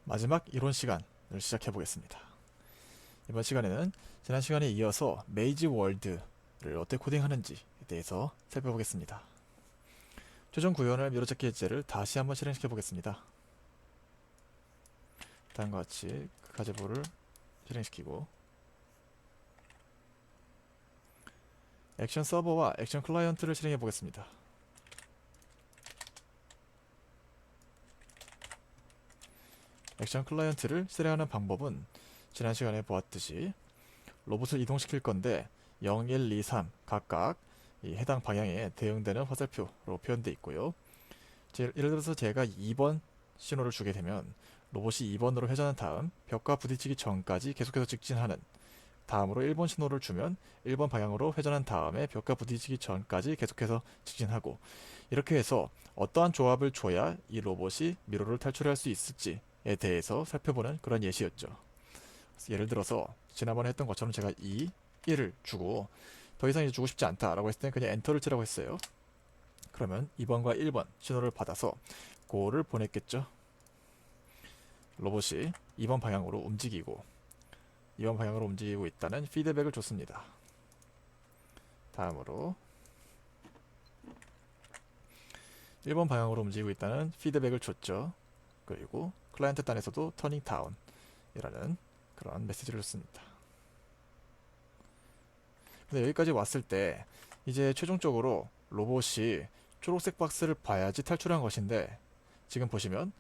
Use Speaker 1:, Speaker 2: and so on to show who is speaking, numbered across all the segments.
Speaker 1: 마지막 이론 시간을 시작해 보겠습니다. 이번 시간에는 지난 시간에 이어서 메이지 월드를 어떻게 코딩하는지에 대해서 살펴보겠습니다. 최종 구현을 미로찾기 예제를 다시 한번 실행시켜 보겠습니다. 다음과 같이 그 가제보를 실행시키고 액션 서버와 액션 클라이언트를 실행해 보겠습니다. 액션 클라이언트를 실행하는 방법은 지난 시간에 보았듯이 로봇을 이동시킬 건데 0, 1, 2, 3 각각 이 해당 방향에 대응되는 화살표로 표현되어 있고요. 예를 들어서 제가 2번 신호를 주게 되면 로봇이 2번으로 회전한 다음 벽과 부딪히기 전까지 계속해서 직진하는, 다음으로 1번 신호를 주면 1번 방향으로 회전한 다음에 벽과 부딪히기 전까지 계속해서 직진하고, 이렇게 해서 어떠한 조합을 줘야 이 로봇이 미로를 탈출할 수 있을지에 대해서 살펴보는 그런 예시였죠. 예를 들어서 지난번에 했던 것처럼 제가 2, 1을 주고 더 이상 이제 주고 싶지 않다라고 했을 때 그냥 엔터를 치라고 했어요. 그러면 2번과 1번 신호를 받아서 고를 보냈겠죠. 로봇이 2번 방향으로 움직이고 2번 방향으로 움직이고 있다는 피드백을 줬습니다. 다음으로 1번 방향으로 움직이고 있다는 피드백을 줬죠. 그리고 클라이언트 단에서도 터닝 다운이라는 그런 메시지를 줬습니다. 근데 여기까지 왔을 때 이제 최종적으로 로봇이 초록색 박스를 봐야지 탈출한 것인데, 지금 보시면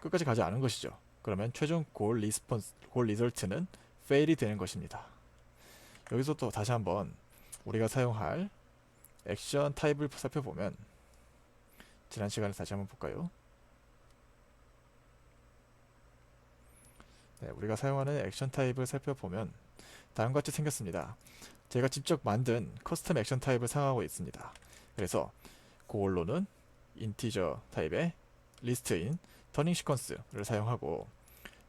Speaker 1: 끝까지 가지 않은 것이죠. 그러면 최종 골 리절트는 fail이 되는 것입니다. 여기서 또 다시 한번 우리가 사용할 액션 타입을 살펴보면, 지난 시간에 다시 한번 볼까요? 네, 우리가 사용하는 액션 타입을 살펴보면 다음과 같이 생겼습니다. 제가 직접 만든 커스텀 액션 타입을 사용하고 있습니다. 그래서 고걸로는 인티저 타입의 리스트인 터닝 시퀀스를 사용하고,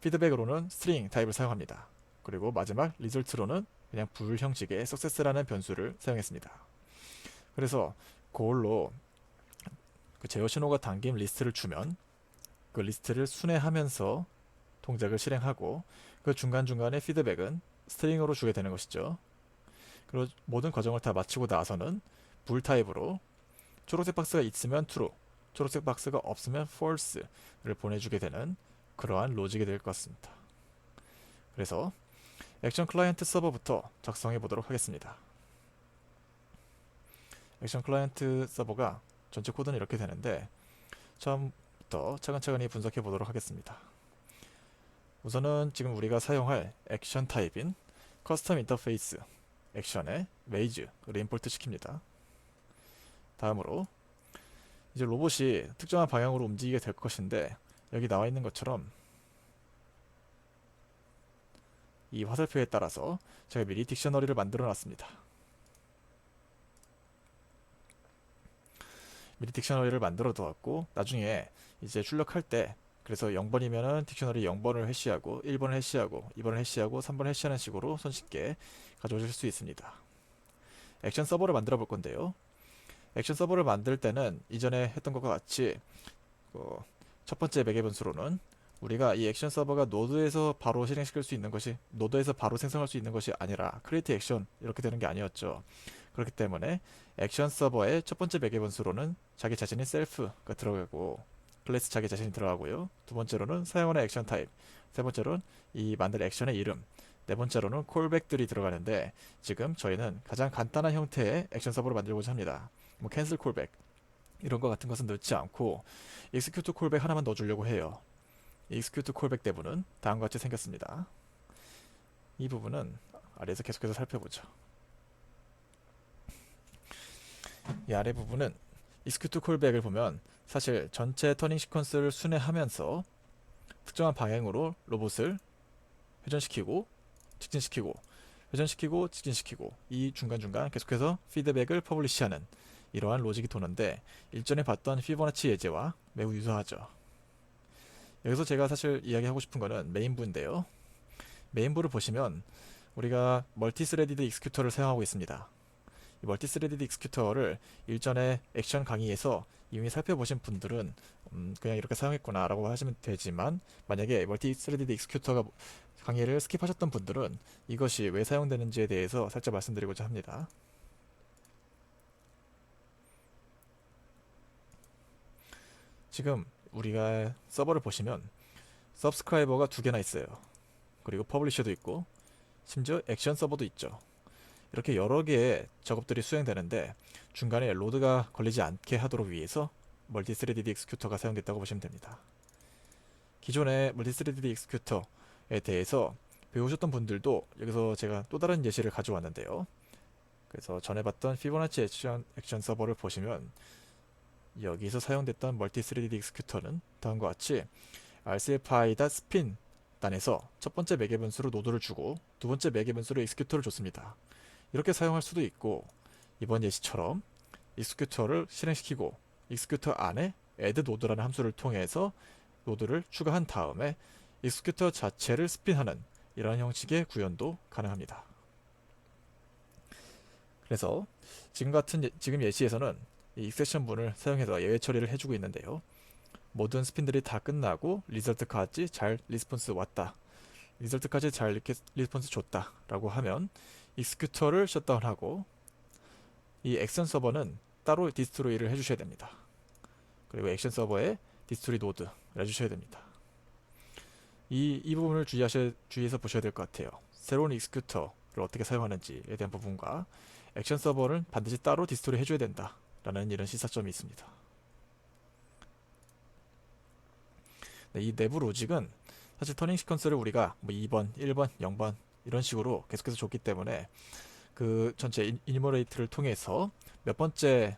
Speaker 1: 피드백으로는 스트링 타입을 사용합니다. 그리고 마지막 리절트로는 그냥 불 형식의 success라는 변수를 사용했습니다. 그래서 그걸로 그 제어 신호가 담긴 리스트를 주면 그 리스트를 순회하면서 동작을 실행하고, 그 중간중간에 피드백은 스트링으로 주게 되는 것이죠. 그리고 모든 과정을 다 마치고 나서는 불 타입으로 초록색 박스가 있으면 true, 초록색 박스가 없으면 false를 보내주게 되는 그러한 로직이 될 것 같습니다. 그래서 액션 클라이언트 서버부터 작성해 보도록 하겠습니다. 액션 클라이언트 서버가 전체 코드는 이렇게 되는데, 처음부터 차근차근히 분석해 보도록 하겠습니다. 우선은 지금 우리가 사용할 액션 타입인 커스텀 인터페이스 액션에 메이즈를 임포트 시킵니다. 다음으로 이제 로봇이 특정한 방향으로 움직이게 될 것인데, 여기 나와 있는 것처럼 이 화살표에 따라서 제가 미리 딕셔너리를 만들어 놨습니다. 미리 딕셔너리를 만들어 두었고, 나중에 이제 출력할 때, 그래서 0번이면은 딕셔너리 0번을 해시하고 1번을 해시하고 2번을 해시하고 3번을 해시하는 식으로 손쉽게 가져오실 수 있습니다. 액션 서버를 만들어 볼 건데요. 액션 서버를 만들 때는 이전에 했던 것과 같이 첫 번째 매개 변수로는 우리가 이 액션 서버가 노드에서 바로 실행시킬 수 있는 것이, 노드에서 바로 생성할 수 있는 것이 아니라 크리에이트 액션 이렇게 되는 게 아니었죠. 그렇기 때문에 액션 서버의 첫 번째 매개 변수로는 자기 자신이 셀프가 들어가고 클래스 자기 자신이 들어가고요. 두 번째로는 사용하는 액션 타입, 세 번째로는 이 만들 액션의 이름, 네 번째로는 콜백들이 들어가는데, 지금 저희는 가장 간단한 형태의 액션 서버를 만들고자 합니다. 뭐 캔슬 콜백 이런 거 같은 것은 넣지 않고 execute 콜백 하나만 넣어주려고 해요. execute 콜백 대부분은 다음과 같이 생겼습니다. 이 부분은 아래에서 계속해서 살펴보죠. 이 아래 부분은 execute 콜백을 보면 사실 전체 터닝 시퀀스를 순회하면서 특정한 방향으로 로봇을 회전시키고 직진시키고 회전시키고 직진시키고, 이 중간중간 계속해서 피드백을 퍼블리시하는 이러한 로직이 도는데, 일전에 봤던 피보나치 예제와 매우 유사하죠. 여기서 제가 사실 이야기하고 싶은 거는 메인부인데요. 메인부를 보시면 우리가 멀티스레디드 익스큐터를 사용하고 있습니다. 이 멀티 스레디드 익스큐터를 일전에 액션 강의에서 이미 살펴보신 분들은 그냥 이렇게 사용했구나 라고 하시면 되지만, 만약에 멀티 스레디드 익스큐터가 강의를 스킵하셨던 분들은 이것이 왜 사용되는지에 대해서 살짝 말씀드리고자 합니다. 지금 우리가 서버를 보시면 서브스크라이버가 두 개나 있어요. 그리고 퍼블리셔도 있고 심지어 액션 서버도 있죠. 이렇게 여러 개의 작업들이 수행되는데 중간에 로드가 걸리지 않게 하도록 위해서 멀티 스레디드 익스큐터가 사용됐다고 보시면 됩니다. 기존의 멀티 스레디드 익스큐터에 대해서 배우셨던 분들도 여기서 제가 또 다른 예시를 가져왔는데요. 그래서 전에 봤던 피보나치 액션 서버를 보시면 여기서 사용됐던 멀티 스레디드 익스큐터는 다음과 같이 RCFI다 스핀 단에서 첫 번째 매개 변수로 노드를 주고 두 번째 매개 변수로 익스큐터를 줬습니다. 이렇게 사용할 수도 있고, 이번 예시처럼 익스큐터를 실행시키고 익스큐터 안에 add 노드라는 함수를 통해서 노드를 추가한 다음에 익스큐터 자체를 스핀하는 이러한 형식의 구현도 가능합니다. 그래서 지금 예시에서는 이 익셉션 문을 사용해서 예외 처리를 해주고 있는데요. 모든 스핀들이 다 끝나고 리설트까지 잘 리스폰스 왔다, 리설트까지 잘 이렇게 리스폰스 줬다 라고 하면 익스큐터를 셧다운하고 이 액션 서버는 따로 디스트로이를 해주셔야 됩니다. 그리고 액션 서버에 디스트로이 노드를 해주셔야 됩니다. 이 부분을 주의해서 보셔야 될 것 같아요. 새로운 익스큐터를 어떻게 사용하는지에 대한 부분과 액션 서버는 반드시 따로 디스트로이 해줘야 된다 라는 이런 시사점이 있습니다. 네, 이 내부 로직은 사실 터닝 시퀀스를 우리가 뭐 2번, 1번, 0번 이런 식으로 계속해서 줬기 때문에 그 전체 이니머레이트를 통해서 몇 번째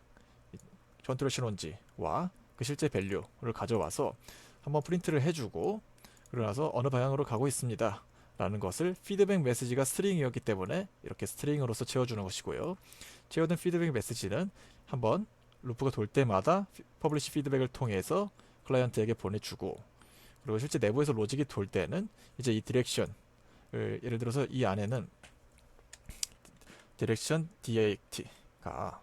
Speaker 1: 컨트롤 신호인지와 그 실제 밸류를 가져와서 한번 프린트를 해주고, 그러고 나서 어느 방향으로 가고 있습니다 라는 것을 피드백 메시지가 스트링이었기 때문에 이렇게 스트링으로서 채워주는 것이고요. 채워둔 피드백 메시지는 한번 루프가 돌 때마다 퍼블리시 피드백을 통해서 클라이언트에게 보내주고, 그리고 실제 내부에서 로직이 돌 때는 이제 이 디렉션을, 예를 들어서 이 안에는 디렉션 DIRECT가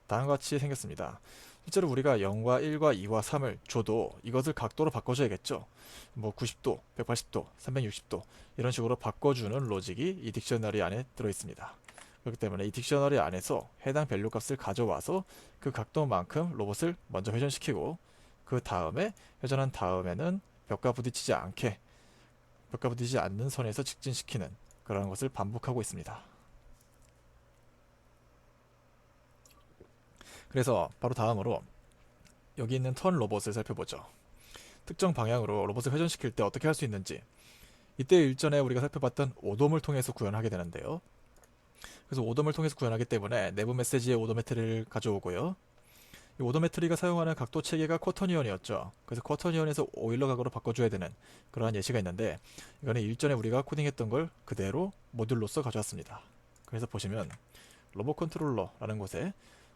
Speaker 1: 다음과 같이 생겼습니다. 실제로 우리가 0과 1과 2와 3을 줘도 이것을 각도로 바꿔줘야겠죠. 뭐 90도, 180도, 360도 이런 식으로 바꿔주는 로직이 이 딕셔너리 안에 들어있습니다. 그렇기 때문에 이 딕셔너리 안에서 해당 밸류 값을 가져와서 그 각도만큼 로봇을 먼저 회전시키고, 그 다음에 회전한 다음에는 벽과 부딪히지 않는 선에서 직진시키는 그런 것을 반복하고 있습니다. 그래서 바로 다음으로 여기 있는 턴 로봇을 살펴보죠. 특정 방향으로 로봇을 회전시킬 때 어떻게 할 수 있는지, 이때 일전에 우리가 살펴봤던 오돔을 통해서 구현하게 되는데요. 그래서 오돔을 통해서 구현하기 때문에 내부 메시지의 오도메트리를 가져오고요. 이 오도메트리가 사용하는 각도 체계가 쿼터니언이었죠. 그래서 쿼터니언에서 오일러 각으로 바꿔줘야 되는 그러한 예시가 있는데, 이거는 일전에 우리가 코딩했던 걸 그대로 모듈로서 가져왔습니다. 그래서 보시면 로봇 컨트롤러라는 곳에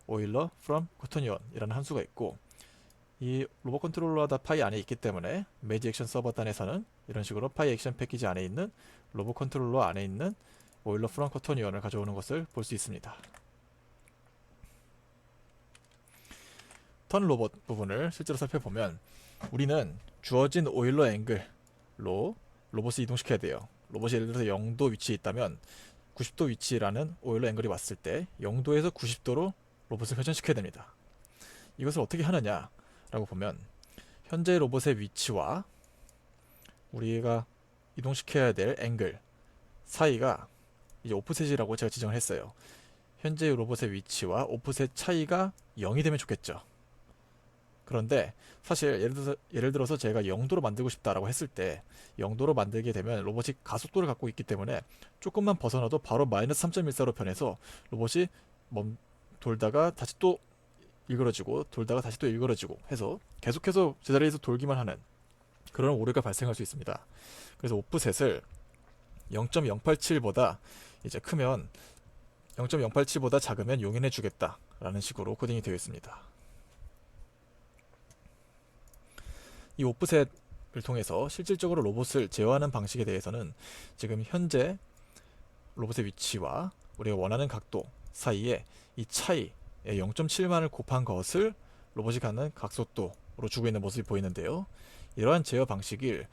Speaker 1: 오일러 from 쿼터니언 이라는 함수가 있고, 이 로봇 컨트롤러가 파이 안에 있기 때문에 매지 액션 서버 단에서는 이런 식으로 파이 액션 패키지 안에 있는 로봇 컨트롤러 안에 있는 오일러 from 쿼터니언을 가져오는 것을 볼 수 있습니다. 턴 로봇 부분을 실제로 살펴보면 우리는 주어진 오일러 앵글로 로봇을 이동시켜야 돼요. 로봇이 예를 들어서 0도 위치에 있다면 90도 위치라는 오일러 앵글이 왔을 때 0도에서 90도로 로봇을 회전시켜야 됩니다. 이것을 어떻게 하느냐 라고 보면, 현재 로봇의 위치와 우리가 이동시켜야 될 앵글 사이가 이제 오프셋이라고 제가 지정을 했어요. 현재 로봇의 위치와 오프셋 차이가 0이 되면 좋겠죠. 그런데 사실 예를 들어서 제가 0도로 만들고 싶다라고 했을 때 0도로 만들게 되면 로봇이 가속도를 갖고 있기 때문에 조금만 벗어나도 바로 마이너스 3.14로 변해서 로봇이 돌다가 다시 또 일그러지고 돌다가 다시 또 일그러지고 해서 계속해서 제자리에서 돌기만 하는 그런 오류가 발생할 수 있습니다. 그래서 오프셋을 0.087보다 이제 크면 0.087보다 작으면 용인해 주겠다 라는 식으로 코딩이 되어 있습니다. 이 오프셋을 통해서 실질적으로 로봇을 제어하는 방식에 대해서는 지금 현재 로봇의 위치와 우리가 원하는 각도 사이에 이 차이 0.7만을 곱한 것을 로봇이 갖는 각속도로 주고 있는 모습이 보이는데요. 이러한 제어 방식을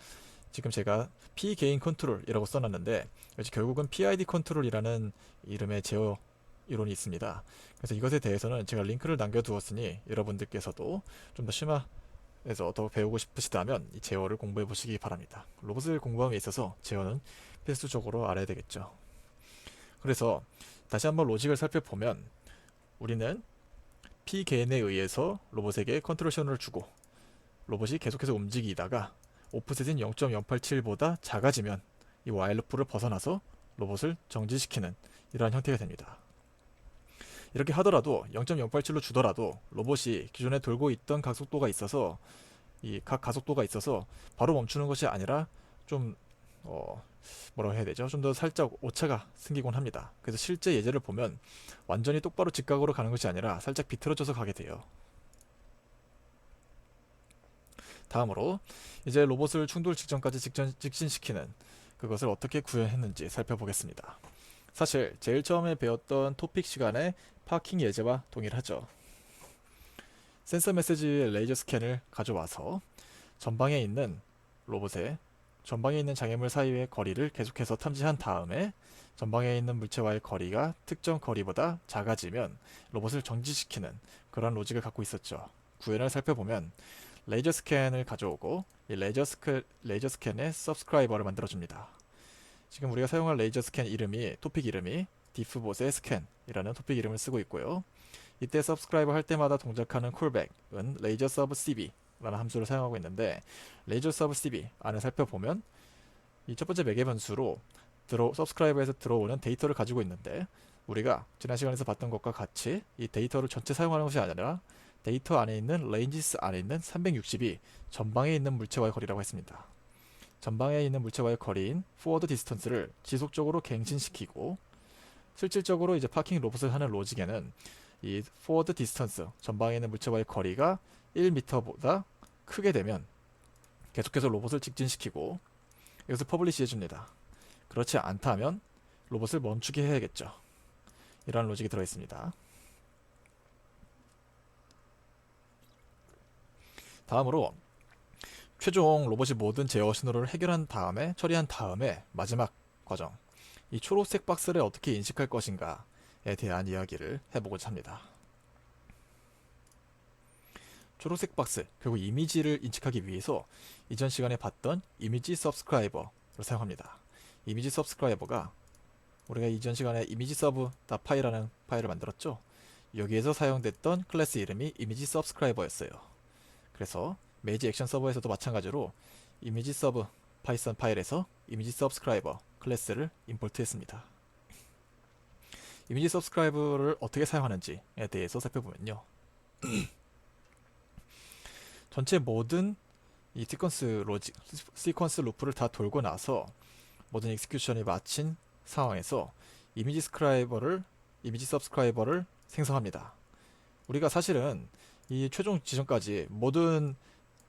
Speaker 1: 지금 제가 P 게인 컨트롤이라고 써놨는데 결국은 PID 컨트롤이라는 이름의 제어 이론이 있습니다. 그래서 이것에 대해서는 제가 링크를 남겨두었으니 여러분들께서도 좀 더 심화해서 더 배우고 싶으시다면 이 제어를 공부해 보시기 바랍니다. 로봇을 공부함에 있어서 제어는 필수적으로 알아야 되겠죠. 그래서 다시 한번 로직을 살펴보면 우리는 P 게인에 의해서 로봇에게 컨트롤 신호를 주고 로봇이 계속해서 움직이다가 오프셋인 0.087보다 작아지면 이 while 루프를 벗어나서 로봇을 정지시키는 이러한 형태가 됩니다. 이렇게 하더라도 0.087로 주더라도 로봇이 기존에 돌고 있던 가속도가 있어서 이 각 가속도가 있어서 바로 멈추는 것이 아니라 좀 뭐라고 해야 되죠? 좀 더 살짝 오차가 생기곤 합니다. 그래서 실제 예제를 보면 완전히 똑바로 직각으로 가는 것이 아니라 살짝 비틀어져서 가게 돼요. 다음으로 이제 로봇을 충돌 직전까지 직진시키는 그것을 어떻게 구현했는지 살펴보겠습니다. 사실 제일 처음에 배웠던 토픽 시간에 파킹 예제와 동일하죠. 센서 메시지의 레이저 스캔을 가져와서 전방에 있는 로봇의 전방에 있는 장애물 사이의 거리를 계속해서 탐지한 다음에 전방에 있는 물체와의 거리가 특정 거리보다 작아지면 로봇을 정지시키는 그런 로직을 갖고 있었죠. 구현을 살펴보면 레이저 스캔을 가져오고 이 레이저 스캔의 서브스크라이버를 만들어줍니다. 지금 우리가 사용할 레이저 스캔 이름이 토픽 이름이 diffbot의 scan이라는 토픽 이름을 쓰고 있고요. 이때 서브스크라이버 할 때마다 동작하는 콜백은 레이저 서브 cb 라는 함수를 사용하고 있는데 레이저 서브 cb 안을 살펴보면 이 첫 번째 매개 변수로 서브스크라이버에서 들어오는 데이터를 가지고 있는데 우리가 지난 시간에서 봤던 것과 같이 이 데이터를 전체 사용하는 것이 아니라 데이터 안에 있는 레인지스 안에 있는 360이 전방에 있는 물체와의 거리라고 했습니다. 전방에 있는 물체와의 거리인 forward distance를 지속적으로 갱신시키고 실질적으로 이제 파킹 로봇을 하는 로직에는 이 forward distance 전방에 있는 물체와의 거리가 1m보다 크게 되면 계속해서 로봇을 직진시키고 이것을 퍼블리시 해줍니다. 그렇지 않다면 로봇을 멈추게 해야겠죠. 이러한 로직이 들어있습니다. 다음으로 최종 로봇이 모든 제어 신호를 해결한 다음에 처리한 다음에 마지막 과정 이 초록색 박스를 어떻게 인식할 것인가에 대한 이야기를 해보고자 합니다. 초록색 박스, 결국 이미지를 인식하기 위해서 이전 시간에 봤던 이미지 서브스크라이버를 사용합니다. 이미지 서브스크라이버가 우리가 이전 시간에 이미지 서브.py라는 파일을 만들었죠. 여기에서 사용됐던 클래스 이름이 이미지 서브스크라이버였어요. 그래서 메이지 액션 서버에서도 마찬가지로 이미지 서브 파이썬 파일에서 이미지 서브스크라이버 클래스를 임포트했습니다. 이미지 서브스크라이버를 어떻게 사용하는지에 대해서 살펴보면요. 전체 모든 이 시퀀스 루프를 다 돌고 나서 모든 익스큐션이 마친 상황에서 이미지 서브스크라이버를 생성합니다. 우리가 사실은 이 최종 지점까지 모든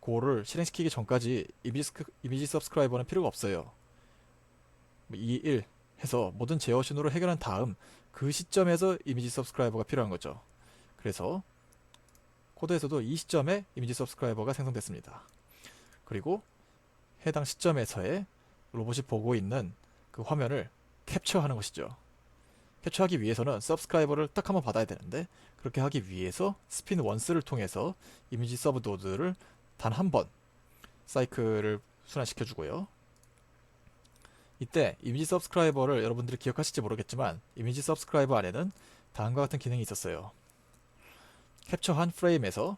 Speaker 1: 고를 실행시키기 전까지 이미지 서브스크라이버는 필요가 없어요. 2, 1 해서 모든 제어 신호를 해결한 다음 그 시점에서 이미지 서브스크라이버가 필요한 거죠. 그래서 코드에서도 이 시점에 이미지 서브스크라이버가 생성됐습니다. 그리고 해당 시점에서의 로봇이 보고 있는 그 화면을 캡처하는 것이죠. 캡처하기 위해서는 서브스크라이버를 딱 한번 받아야 되는데 그렇게 하기 위해서 스핀 원스를 통해서 이미지 서브 노드를 단 한 번 사이클을 순환시켜 주고요. 이때 이미지 서브스크라이버를 여러분들이 기억하실지 모르겠지만 이미지 서브스크라이버 안에는 다음과 같은 기능이 있었어요. 캡처한 프레임에서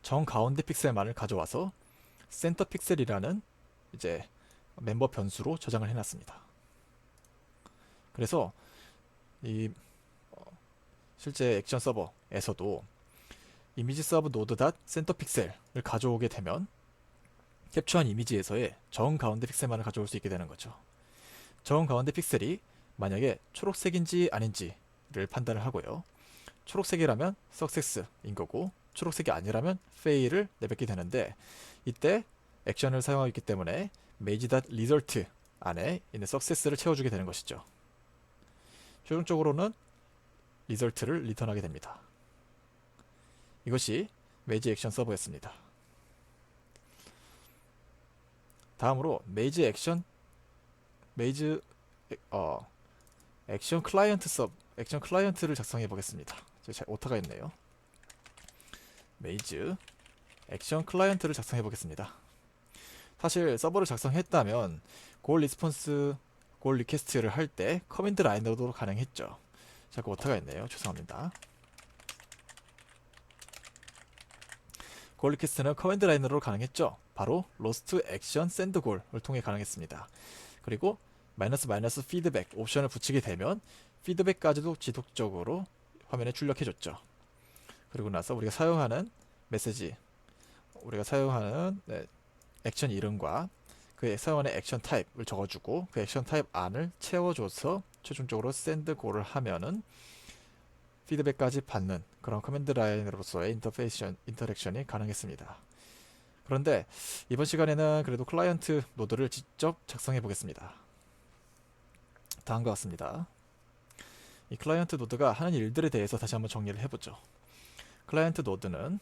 Speaker 1: 정 가운데 픽셀만을 가져와서 센터 픽셀이라는 이제 멤버 변수로 저장을 해놨습니다. 그래서 이 실제 액션 서버에서도 이미지 서브 노드 닷 센터 픽셀을 가져오게 되면 캡처한 이미지에서의 정 가운데 픽셀만을 가져올 수 있게 되는 거죠. 정 가운데 픽셀이 만약에 초록색인지 아닌지를 판단을 하고요. 초록색이라면 석세스인 거고 초록색이 아니라면 fail을 내뱉게 되는데 이때 액션을 사용하기 때문에 maze.result 안에 있는 success를 채워주게 되는 것이죠. 최종적으로는 리절트를 리턴하게 됩니다. 이것이 메이지 액션 서버였습니다. 다음으로 메이즈 액션 클라이언트를 작성해 보겠습니다. 제가 오타가 있네요. 메이즈 액션 클라이언트를 작성해 보겠습니다. 사실 서버를 작성했다면 골 리스폰스, 골 리퀘스트를 할 때 커맨드 라인으로도 가능했죠. 자꾸 오타가 있네요. 죄송합니다. 골 리퀘스트는 커맨드 라인으로 가능했죠. 바로 로스트 액션 샌드 골을 통해 가능했습니다. 그리고 마이너스 피드백 옵션을 붙이게 되면 피드백까지도 지속적으로 화면에 출력해줬죠. 그리고 나서 우리가 사용하는 액션 이름과 그 사용하는 액션 타입을 적어주고 그 액션 타입 안을 채워줘서 최종적으로 샌드 골을 하면은 피드백까지 받는 그런 커맨드 라인으로서의 인터랙션이 가능했습니다. 그런데 이번 시간에는 그래도 클라이언트 노드를 직접 작성해 보겠습니다. 다음과 같습니다. 이 클라이언트 노드가 하는 일들에 대해서 다시 한번 정리를 해보죠. 클라이언트 노드는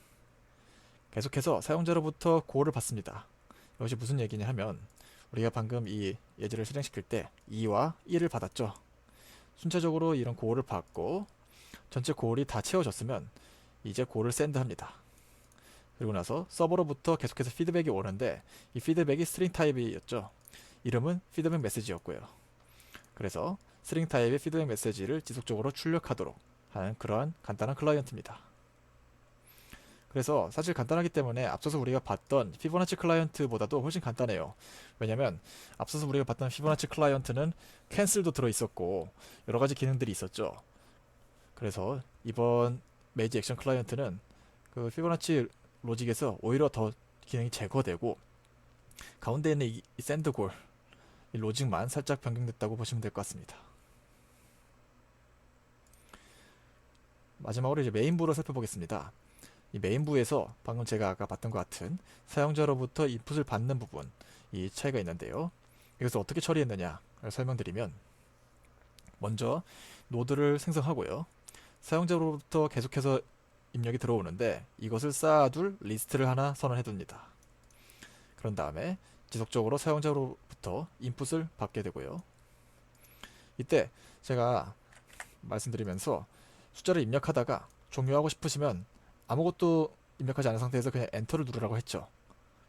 Speaker 1: 계속해서 사용자로부터 고를 받습니다. 이것이 무슨 얘기냐 하면 우리가 방금 이 예제를 실행시킬 때 2와 1을 받았죠. 순차적으로 이런 고를 받고 전체 고을이 다 채워졌으면 이제 고를 샌드합니다. 그리고 나서 서버로부터 계속해서 피드백이 오는데 이 피드백이 스트링 타입이었죠. 이름은 피드백 메시지였고요. 그래서 스트링 타입의 피드백 메시지를 지속적으로 출력하도록 하는 그러한 간단한 클라이언트입니다. 그래서 사실 간단하기 때문에 앞서서 우리가 봤던 피보나치 클라이언트보다도 훨씬 간단해요. 왜냐면 앞서서 우리가 봤던 피보나치 클라이언트는 캔슬도 들어있었고 여러가지 기능들이 있었죠. 그래서 이번 메이지 액션 클라이언트는 그 피보나치 로직에서 오히려 더 기능이 제거되고 가운데 있는 이 샌드골 이 로직만 살짝 변경됐다고 보시면 될 것 같습니다. 마지막으로 이제 메인부로 살펴보겠습니다. 이 메인부에서 방금 제가 아까 봤던 것 같은 사용자로부터 인풋을 받는 부분 이 차이가 있는데요. 이것을 어떻게 처리했느냐를 설명드리면 먼저 노드를 생성하고요. 사용자로부터 계속해서 입력이 들어오는데 이것을 쌓아둘 리스트를 하나 선언해 둡니다. 그런 다음에 지속적으로 사용자로부터 인풋을 받게 되고요. 이때 제가 말씀드리면서 숫자를 입력하다가 종료하고 싶으시면 아무것도 입력하지 않은 상태에서 그냥 엔터를 누르라고 했죠.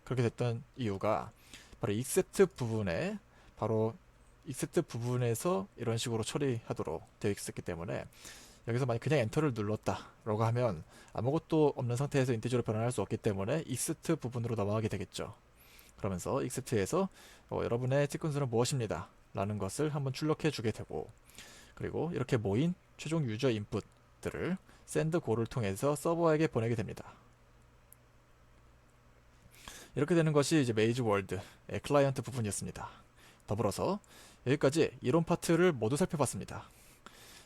Speaker 1: 그렇게 됐던 이유가 바로 except 부분에서 이런 식으로 처리하도록 되어 있었기 때문에 여기서 만약 그냥 엔터를 눌렀다 라고 하면 아무것도 없는 상태에서 인티저로 변환할 수 없기 때문에 except 부분으로 넘어가게 되겠죠. 그러면서 except에서 여러분의 시퀀스는 무엇입니다 라는 것을 한번 출력해 주게 되고 그리고 이렇게 모인 최종 유저 인풋들을 샌드 골을 통해서 서버에게 보내게 됩니다. 이렇게 되는 것이 이제 메이즈 월드의 클라이언트 부분이었습니다. 더불어서 여기까지 이론 파트를 모두 살펴봤습니다.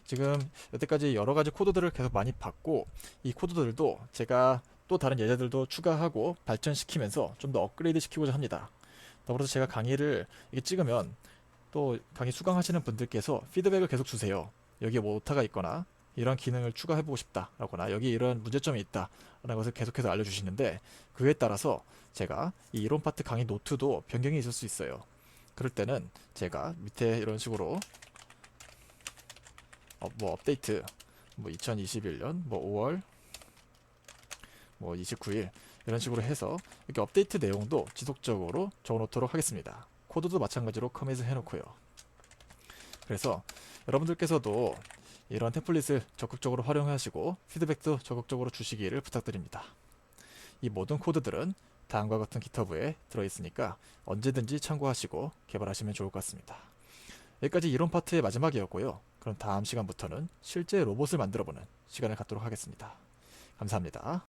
Speaker 1: 지금 여태까지 여러가지 코드들을 계속 많이 봤고 이 코드들도 제가 또 다른 예제들도 추가하고 발전시키면서 좀 더 업그레이드 시키고자 합니다. 더불어서 제가 강의를 이게 찍으면 또 강의 수강하시는 분들께서 피드백을 계속 주세요. 여기에 뭐 오타가 있거나 이런 기능을 추가해보고 싶다 라거나 여기 이런 문제점이 있다 라는 것을 계속해서 알려주시는데 그에 따라서 제가 이 이론 파트 강의 노트도 변경이 있을 수 있어요. 그럴 때는 제가 밑에 이런 식으로 뭐 업데이트 2021년 5월 29일 이런 식으로 해서 이렇게 업데이트 내용도 지속적으로 적어놓도록 하겠습니다. 코드도 마찬가지로 커밋을 해놓고요. 그래서 여러분들께서도 이런 템플릿을 적극적으로 활용하시고 피드백도 적극적으로 주시기를 부탁드립니다. 이 모든 코드들은 다음과 같은 GitHub에 들어있으니까 언제든지 참고하시고 개발하시면 좋을 것 같습니다. 여기까지 이론 파트의 마지막이었고요. 그럼 다음 시간부터는 실제 로봇을 만들어보는 시간을 갖도록 하겠습니다. 감사합니다.